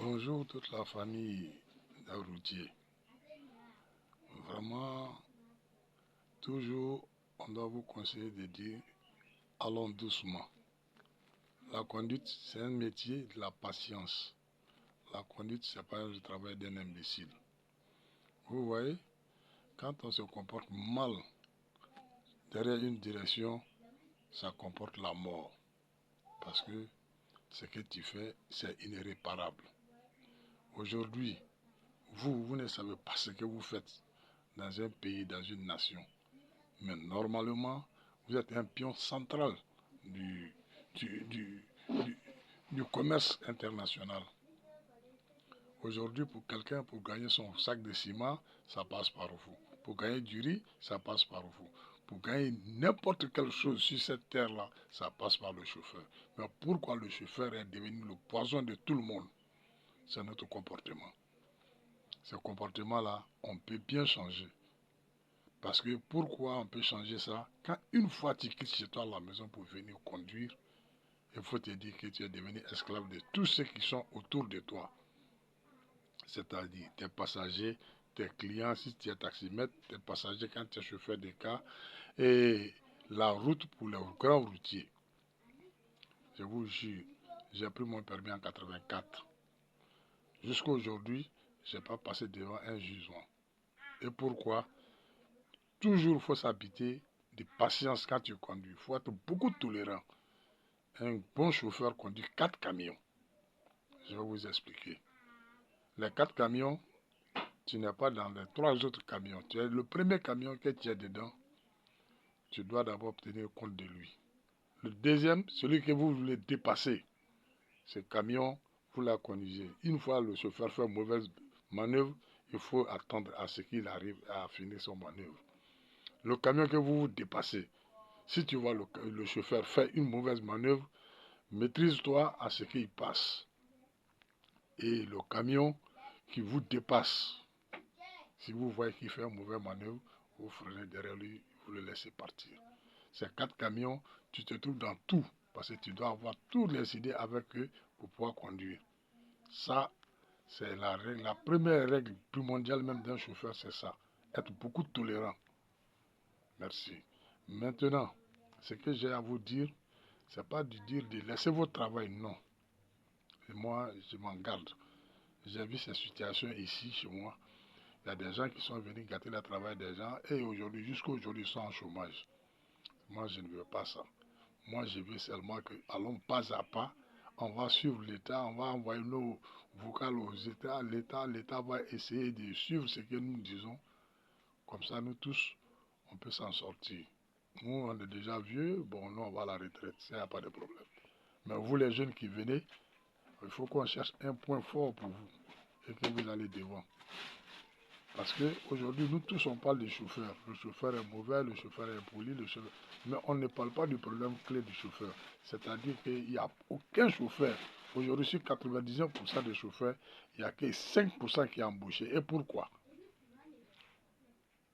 Bonjour toute la famille d'Aroutier. Vraiment, toujours, on doit vous conseiller de dire allons doucement. La conduite, c'est un métier de la patience. La conduite, c'est pas le travail d'un imbécile. Vous voyez, quand on se comporte mal derrière une direction, ça comporte la mort. Parce que ce que tu fais, c'est irréparable. Aujourd'hui, vous ne savez pas ce que vous faites dans un pays, dans une nation. Mais normalement, vous êtes un pion central du, du, du, du commerce international. Aujourd'hui, pour quelqu'un, pour gagner son sac de ciment, ça passe par vous. Pour gagner du riz, ça passe par vous. Pour gagner n'importe quelle chose sur cette terre-là, ça passe par le chauffeur. Mais pourquoi le chauffeur est devenu le poison de tout le monde? C'est notre comportement. Ce comportement-là, on peut bien changer. Parce que pourquoi on peut changer ça? Quand une fois tu quittes chez toi à la maison pour venir conduire, il faut te dire que tu es devenu esclave de tous ceux qui sont autour de toi. C'est-à-dire tes passagers, tes clients, si tu es taximètre, tes passagers quand tu es chauffeur de car, et la route pour les grands routiers. Je vous jure, j'ai pris mon permis en 84. Jusqu'à aujourd'hui, je n'ai pas passé devant un jugement. Et pourquoi? Toujours il faut s'habiter de patience quand tu conduis. Il faut être beaucoup tolérant. Un bon chauffeur conduit 4 camions. Je vais vous expliquer. Les 4 camions, tu n'es pas dans les 3 autres camions. Tu es le premier camion que tu es dedans. Tu dois d'abord tenir compte de lui. Le deuxième, celui que vous voulez dépasser. Ce camion, vous la conduisez. Une fois le chauffeur fait une mauvaise manœuvre, il faut attendre à ce qu'il arrive à finir son manœuvre. Le camion que vous dépassez, si tu vois le chauffeur faire une mauvaise manœuvre, maîtrise-toi à ce qu'il passe. Et le camion qui vous dépasse, si vous voyez qu'il fait une mauvaise manœuvre, vous freinez derrière lui, vous le laissez partir. Ces 4 camions, tu te trouves dans tout, parce que tu dois avoir toutes les idées avec eux pour pouvoir conduire. Ça, c'est la règle, la première règle primordiale même d'un chauffeur, c'est ça. Être beaucoup tolérant. Merci. Maintenant, ce que j'ai à vous dire, c'est pas de dire de laisser votre travail, non. Et moi, je m'en garde. J'ai vu ces situations ici, chez moi. Il y a des gens qui sont venus gâter le travail des gens et aujourd'hui, jusqu'à aujourd'hui, ils sont en chômage. Moi, je ne veux pas ça. Moi, je veux seulement que, allons pas à pas, on va suivre l'État, on va envoyer nos vocales aux États. L'État va essayer de suivre ce que nous disons. Comme ça, nous tous, on peut s'en sortir. Nous, on est déjà vieux, bon, nous, on va à la retraite, ça n'y a pas de problème. Mais vous, les jeunes qui venez, il faut qu'on cherche un point fort pour vous et que vous allez devant. Parce qu'aujourd'hui, nous tous, on parle des chauffeurs. Le chauffeur est mauvais, le chauffeur est impoli, mais on ne parle pas du problème clé du chauffeur. C'est-à-dire qu'il n'y a aucun chauffeur. Aujourd'hui, sur 99% des chauffeurs, il n'y a que 5% qui est embauché. Et pourquoi?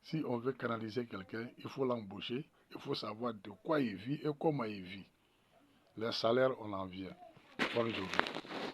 Si on veut canaliser quelqu'un, il faut l'embaucher, il faut savoir de quoi il vit et comment il vit. Les salaires, on en vient. Bonne journée.